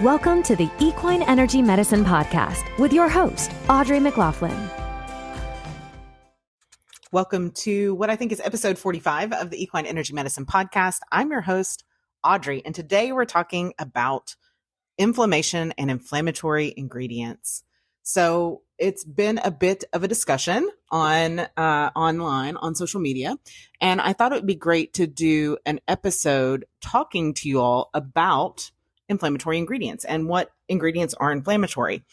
Welcome to the Equine Energy Medicine Podcast with your host, Audrey McLaughlin. Welcome to what I think is episode 45 of the Equine Energy Medicine Podcast. I'm your host, Audrey, and today we're talking about inflammation and inflammatory ingredients. So it's been a bit of a discussion on online, on social media, and I thought it would be great to do an episode talking to you all about inflammatory ingredients and what ingredients are inflammatory.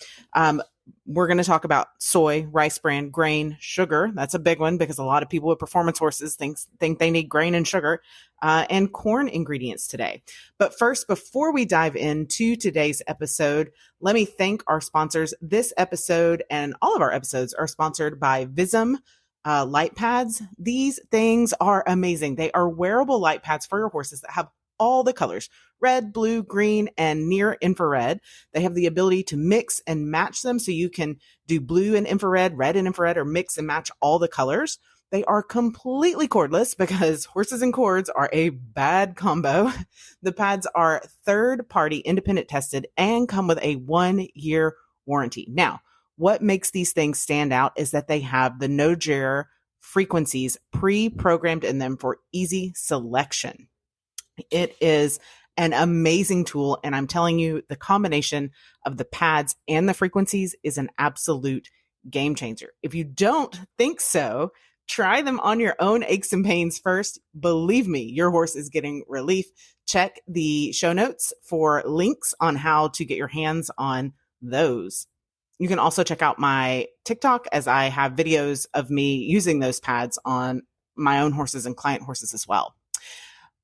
We're going to talk about soy, rice bran, grain, sugar. That's a big one because a lot of people with performance horses think they need grain and sugar, and corn ingredients today. But first, before we dive into today's episode, let me thank our sponsors. This episode and all of our episodes are sponsored by Vism light pads. These things are amazing. They are wearable light pads for your horses that have all the colors: red, blue, green, and near infrared. They have the ability to mix and match them, so you can do blue and infrared, red and infrared, or mix and match all the colors. They are completely cordless because horses and cords are a bad combo. The pads are third-party independent tested and come with a 1-year warranty. Now, what makes these things stand out is that they have the no-jar frequencies pre-programmed in them for easy selection. It is an amazing tool, and I'm telling you, the combination of the pads and the frequencies is an absolute game changer. If you don't think so, try them on your own aches and pains first. Believe me, your horse is getting relief. Check the show notes for links on how to get your hands on those. You can also check out my TikTok, as I have videos of me using those pads on my own horses and client horses as well.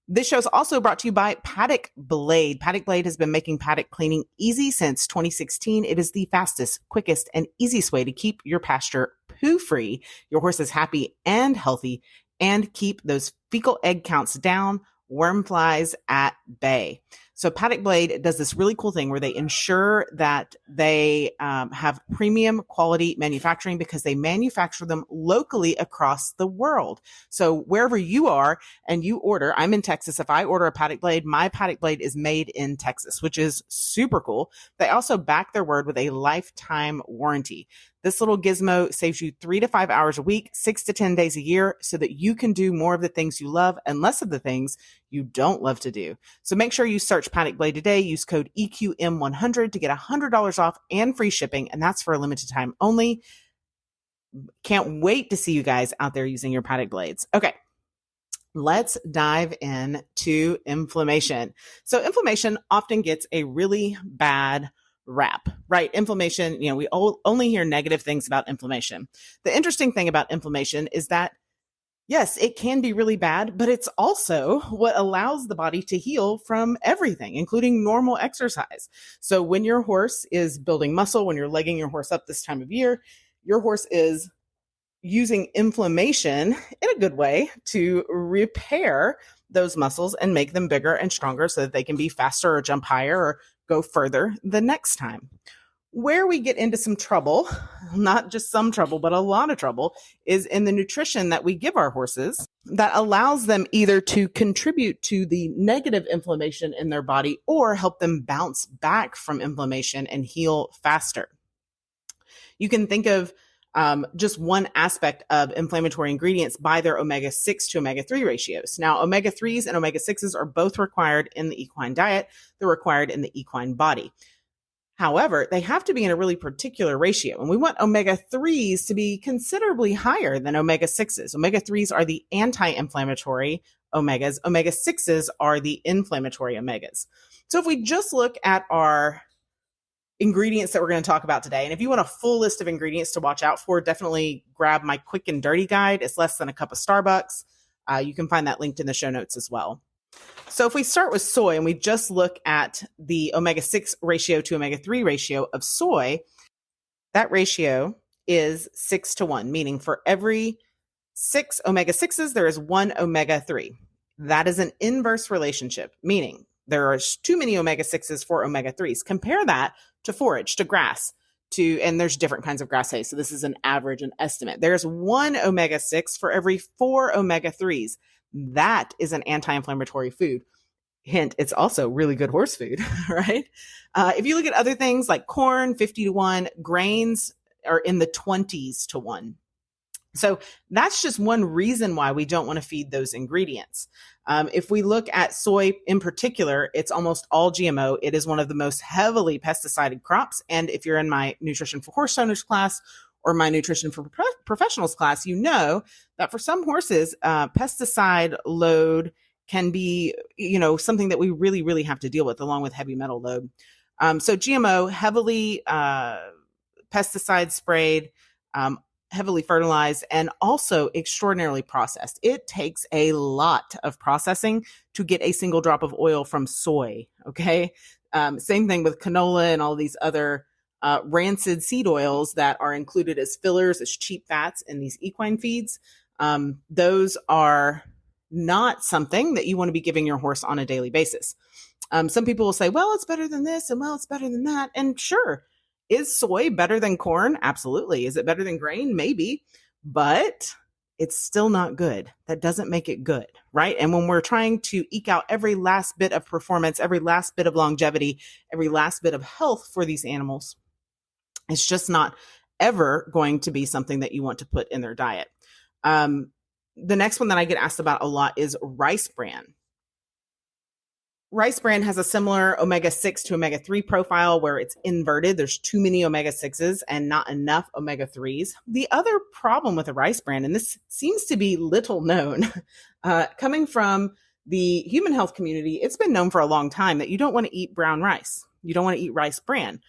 This show is also brought to you by Paddock Blade. Paddock Blade has been making paddock cleaning easy since 2016. It is the fastest, quickest, and easiest way to keep your pasture poo-free, your horses happy and healthy, and keep those fecal egg counts down, worm flies at bay. So Paddock Blade does this really cool thing where they ensure that they have premium quality manufacturing because they manufacture them locally across the world. So wherever you are and you order, I'm in Texas. If I order a Paddock Blade, my Paddock Blade is made in Texas, which is super cool. They also back their word with a lifetime warranty. This little gizmo saves you 3 to 5 hours a week, 6 to 10 days a year, so that you can do more of the things you love and less of the things you don't love to do. So make sure you search Paddock Blade today. Use code EQM100 to get $100 off and free shipping, and that's for a limited time only. Can't wait to see you guys out there using your Paddock Blades. Okay. Let's dive into inflammation. So inflammation often gets a really bad rap, right? Inflammation, we only hear negative things about inflammation. The interesting thing about inflammation is that, yes, it can be really bad, but it's also what allows the body to heal from everything, including normal exercise. So when your horse is building muscle, when you're legging your horse up this time of year, your horse is using inflammation in a good way to repair those muscles and make them bigger and stronger so that they can be faster or jump higher or go further the next time. Where we get into some trouble, not just some trouble, but a lot of trouble, is in the nutrition that we give our horses that allows them either to contribute to the negative inflammation in their body or help them bounce back from inflammation and heal faster. You can think of just one aspect of inflammatory ingredients by their omega-6 to omega-3 ratios. Now, omega-3s and omega-6s are both required in the equine diet. They're required in the equine body. However, they have to be in a really particular ratio, and we want omega-3s to be considerably higher than omega-6s. Omega-3s are the anti-inflammatory omegas. Omega-6s are the inflammatory omegas. So if we just look at our ingredients that we're going to talk about today, and if you want a full list of ingredients to watch out for, definitely grab my quick and dirty guide. It's less than a cup of Starbucks. You can find that linked in the show notes as well. So if we start with soy and we just look at the omega-6 ratio to omega-3 ratio of soy, that ratio is 6-1, meaning for every 6 omega-6s, there is 1 omega-3. That is an inverse relationship, meaning there are too many omega-6s for omega-3s. Compare that to forage, to grass, and there's different kinds of grass hay. So this is an average, an estimate. There's 1 omega-6 for every 4 omega-3s. That is an anti-inflammatory food. Hint, it's also really good horse food, right? If you look at other things like corn, 50 to 1, grains are in the 20s to 1. So that's just one reason why we don't want to feed those ingredients. If we look at soy in particular, it's almost all GMO. It is one of the most heavily pesticided crops. And if you're in my Nutrition for Horse Owners class or my Nutrition for Professionals class, you know that for some horses, pesticide load can be, something that we really, really have to deal with along with heavy metal load. So GMO, heavily pesticide sprayed, heavily fertilized, and also extraordinarily processed. It takes a lot of processing to get a single drop of oil from soy. Okay. Same thing with canola and all these other rancid seed oils that are included as fillers, as cheap fats in these equine feeds. Those are not something that you want to be giving your horse on a daily basis. Some people will say, well, it's better than this, and well, it's better than that. And sure, is soy better than corn? Absolutely. Is it better than grain? Maybe, but it's still not good. That doesn't make it good, right? And when we're trying to eke out every last bit of performance, every last bit of longevity, every last bit of health for these animals, it's just not ever going to be something that you want to put in their diet. The next one that I get asked about a lot is rice bran. Rice bran has a similar omega-6 to omega-3 profile where it's inverted. There's too many omega-6s and not enough omega-3s. The other problem with the rice bran, and this seems to be little known, coming from the human health community, it's been known for a long time that you don't want to eat brown rice. You don't want to eat rice bran.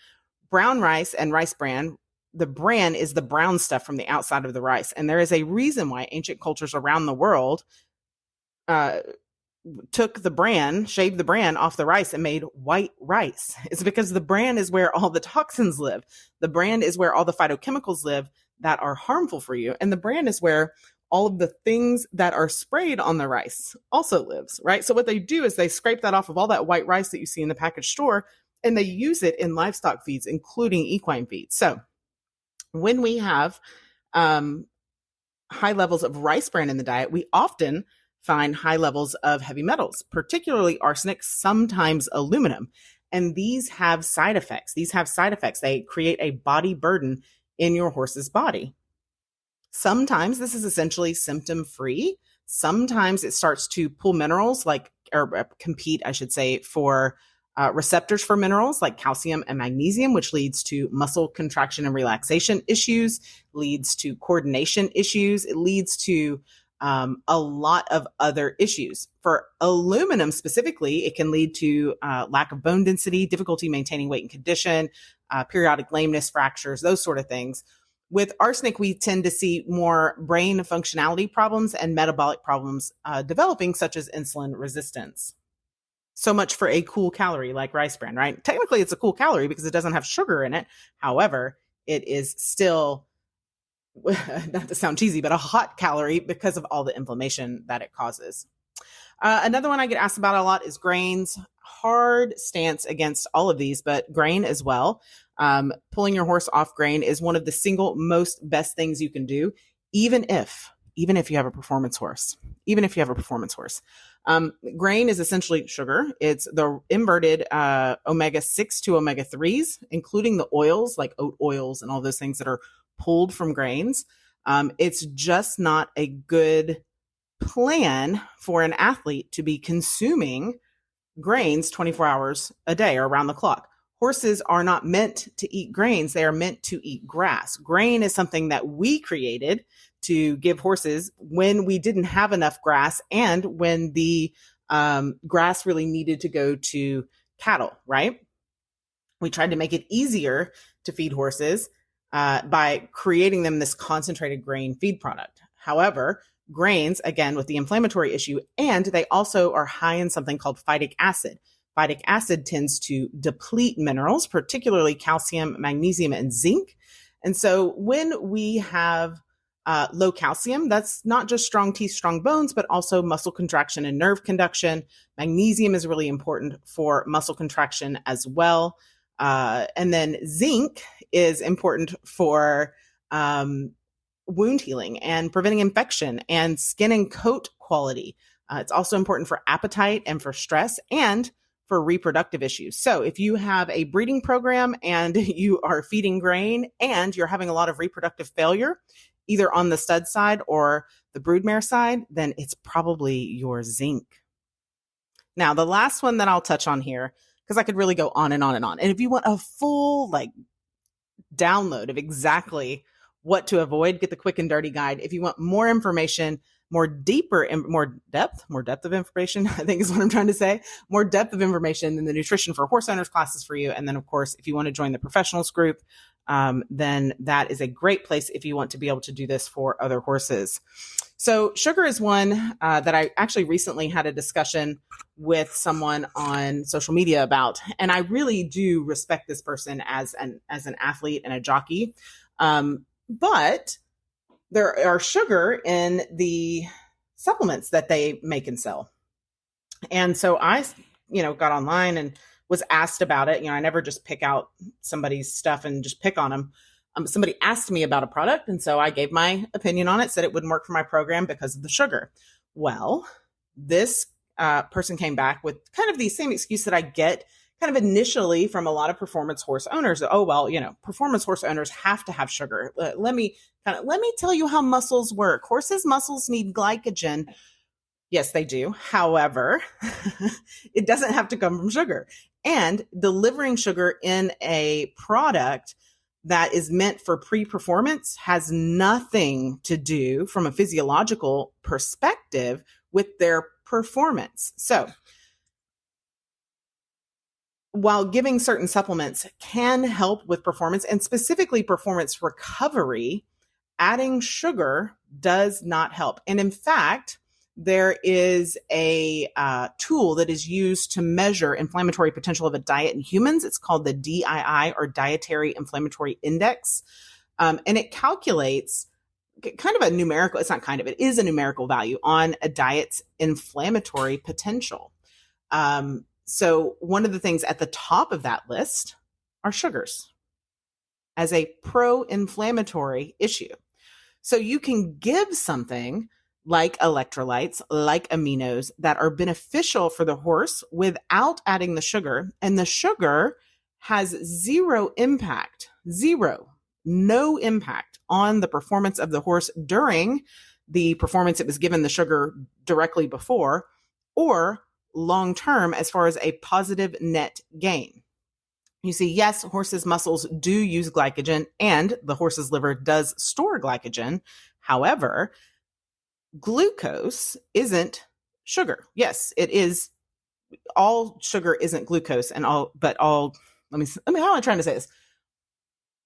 Brown rice and rice bran, the bran is the brown stuff from the outside of the rice. And there is a reason why ancient cultures around the world took the bran, shaved the bran off the rice and made white rice. It's because the bran is where all the toxins live. The bran is where all the phytochemicals live that are harmful for you. And the bran is where all of the things that are sprayed on the rice also lives, right? So what they do is they scrape that off of all that white rice that you see in the packaged store, and they use it in livestock feeds, including equine feeds. So when we have high levels of rice bran in the diet, we often find high levels of heavy metals, particularly arsenic, sometimes aluminum. And these have side effects. They create a body burden in your horse's body. Sometimes this is essentially symptom-free. Sometimes it starts to pull minerals compete, I should say, for receptors for minerals like calcium and magnesium, which leads to muscle contraction and relaxation issues, leads to coordination issues. It leads to a lot of other issues. For aluminum specifically, it can lead to lack of bone density, difficulty maintaining weight and condition, periodic lameness, fractures, those sort of things. With arsenic, we tend to see more brain functionality problems and metabolic problems developing, such as insulin resistance. So much for a cool calorie like rice bran, right? Technically, it's a cool calorie because it doesn't have sugar in it. However, it is still, not to sound cheesy, but a hot calorie because of all the inflammation that it causes. Another one I get asked about a lot is grains. Hard stance against all of these, but grain as well. Pulling your horse off grain is one of the single most best things you can do, even if you have a performance horse. Grain is essentially sugar. It's the inverted omega-6 to omega-3s, including the oils like oat oils and all those things that are pulled from grains. It's just not a good plan for an athlete to be consuming grains 24 hours a day or around the clock. Horses are not meant to eat grains. They are meant to eat grass. Grain is something that we created to give horses when we didn't have enough grass and when the grass really needed to go to cattle, right? We tried to make it easier to feed horses by creating them this concentrated grain feed product. However, grains, again, with the inflammatory issue, and they also are high in something called phytic acid. Phytic acid tends to deplete minerals, particularly calcium, magnesium, and zinc. And so when we have low calcium, that's not just strong teeth, strong bones, but also muscle contraction and nerve conduction. Magnesium is really important for muscle contraction as well. And then zinc is important for wound healing and preventing infection and skin and coat quality. It's also important for appetite and for stress and for reproductive issues. So if you have a breeding program and you are feeding grain and you're having a lot of reproductive failure, either on the stud side or the broodmare side, then it's probably your zinc. Now, the last one that I'll touch on here, because I could really go on and on and on. And if you want a full download of exactly what to avoid, get the quick and dirty guide. If you want more information, more depth of information, I think is what I'm trying to say, more depth of information than the nutrition for horse owners classes for you. And then of course, if you want to join the professionals group, then that is a great place if you want to be able to do this for other horses. So sugar is one that I actually recently had a discussion with someone on social media about, and I really do respect this person as an athlete and a jockey. But there are sugar in the supplements that they make and sell. And so I, got online and was asked about it. I never just pick out somebody's stuff and just pick on them. Somebody asked me about a product, and so I gave my opinion on it, said it wouldn't work for my program because of the sugar. Well, this person came back with kind of the same excuse that I get kind of initially from a lot of performance horse owners. Oh, well, performance horse owners have to have sugar. Let me tell you how muscles work. Horses' muscles need glycogen. Yes, they do. However, it doesn't have to come from sugar. And delivering sugar in a product that is meant for pre-performance has nothing to do from a physiological perspective with their performance. So while giving certain supplements can help with performance and specifically performance recovery, adding sugar does not help. And in fact, there is a tool that is used to measure inflammatory potential of a diet in humans. It's called the DII, or Dietary Inflammatory Index. And it calculates kind of a numerical, it is a numerical value on a diet's inflammatory potential. So one of the things at the top of that list are sugars as a pro-inflammatory issue. So you can give something like electrolytes, like aminos, that are beneficial for the horse without adding the sugar. And the sugar has no impact on the performance of the horse during the performance it was given the sugar directly before, or long-term as far as a positive net gain. You see, yes, horses' muscles do use glycogen and the horse's liver does store glycogen. However, glucose isn't sugar. Yes, it is. All sugar isn't glucose, how am I trying to say this?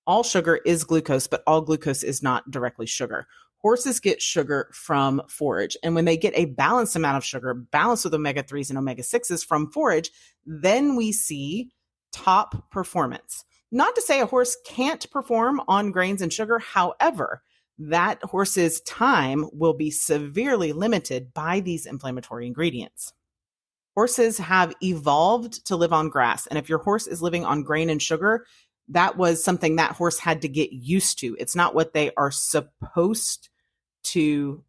All sugar is glucose, but all glucose is not directly sugar. Horses get sugar from forage. And when they get a balanced amount of sugar, balanced with omega-3s and omega-6s from forage, then we see top performance. Not to say a horse can't perform on grains and sugar. However, that horse's time will be severely limited by these inflammatory ingredients. Horses have evolved to live on grass. And if your horse is living on grain and sugar, that was something that horse had to get used to. It's not what they are supposed to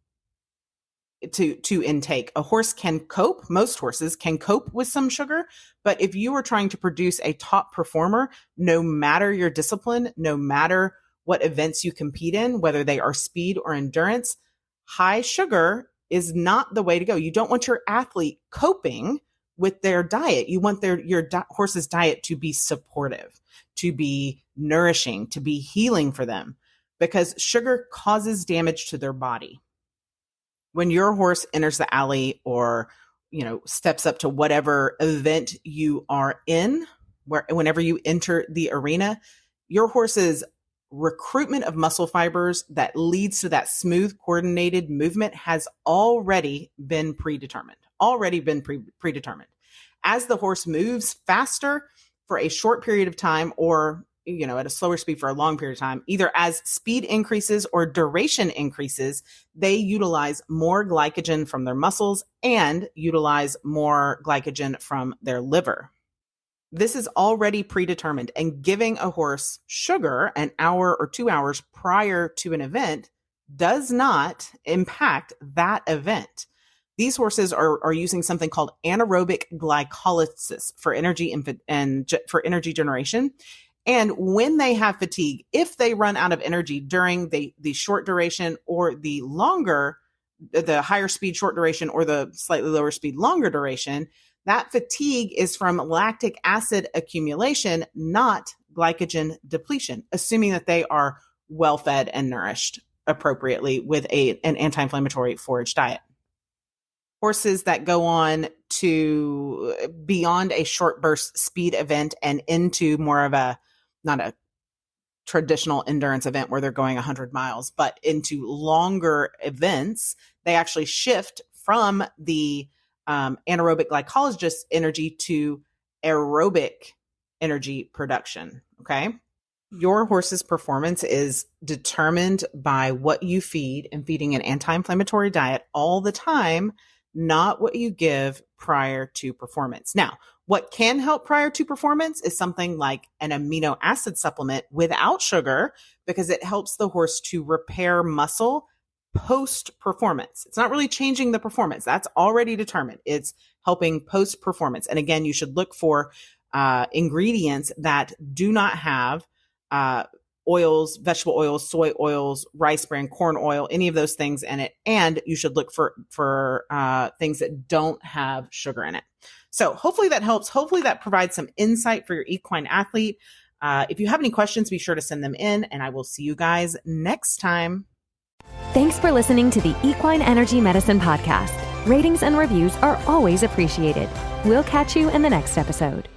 intake. A horse can cope. Most horses can cope with some sugar. But if you are trying to produce a top performer, no matter your discipline, no matter what events you compete in, whether they are speed or endurance, high sugar is not the way to go. You don't want your athlete coping with their diet. You want your horse's diet to be supportive, to be nourishing, to be healing for them, because sugar causes damage to their body. When your horse enters the alley or, steps up to whatever event you are in, whenever you enter the arena, your horse's recruitment of muscle fibers that leads to that smooth, coordinated movement has already been predetermined. As the horse moves faster for a short period of time, or, at a slower speed for a long period of time, either as speed increases or duration increases, they utilize more glycogen from their muscles and utilize more glycogen from their liver. This is already predetermined, and giving a horse sugar an hour or 2 hours prior to an event does not impact that event. These horses are using something called anaerobic glycolysis for energy for energy generation. And when they have fatigue, if they run out of energy during the short duration or the higher speed short duration or the slightly lower speed longer duration, that fatigue is from lactic acid accumulation, not glycogen depletion, assuming that they are well fed and nourished appropriately with an anti-inflammatory forage diet. Horses that go on to beyond a short burst speed event and into more of not a traditional endurance event where they're going 100 miles, but into longer events, they actually shift from the anaerobic glycolysis energy to aerobic energy production. Okay. Your horse's performance is determined by what you feed, and feeding an anti-inflammatory diet all the time, not what you give prior to performance. Now, what can help prior to performance is something like an amino acid supplement without sugar, because it helps the horse to repair muscle post performance. It's not really changing the performance. That's already determined. It's helping post performance. And again, you should look for ingredients that do not have oils, vegetable oils, soy oils, rice bran, corn oil, any of those things in it. And you should look for things that don't have sugar in it. So hopefully that helps. Hopefully that provides some insight for your equine athlete. If you have any questions, be sure to send them in, and I will see you guys next time. Thanks for listening to the Equine Energy Medicine Podcast. Ratings and reviews are always appreciated. We'll catch you in the next episode.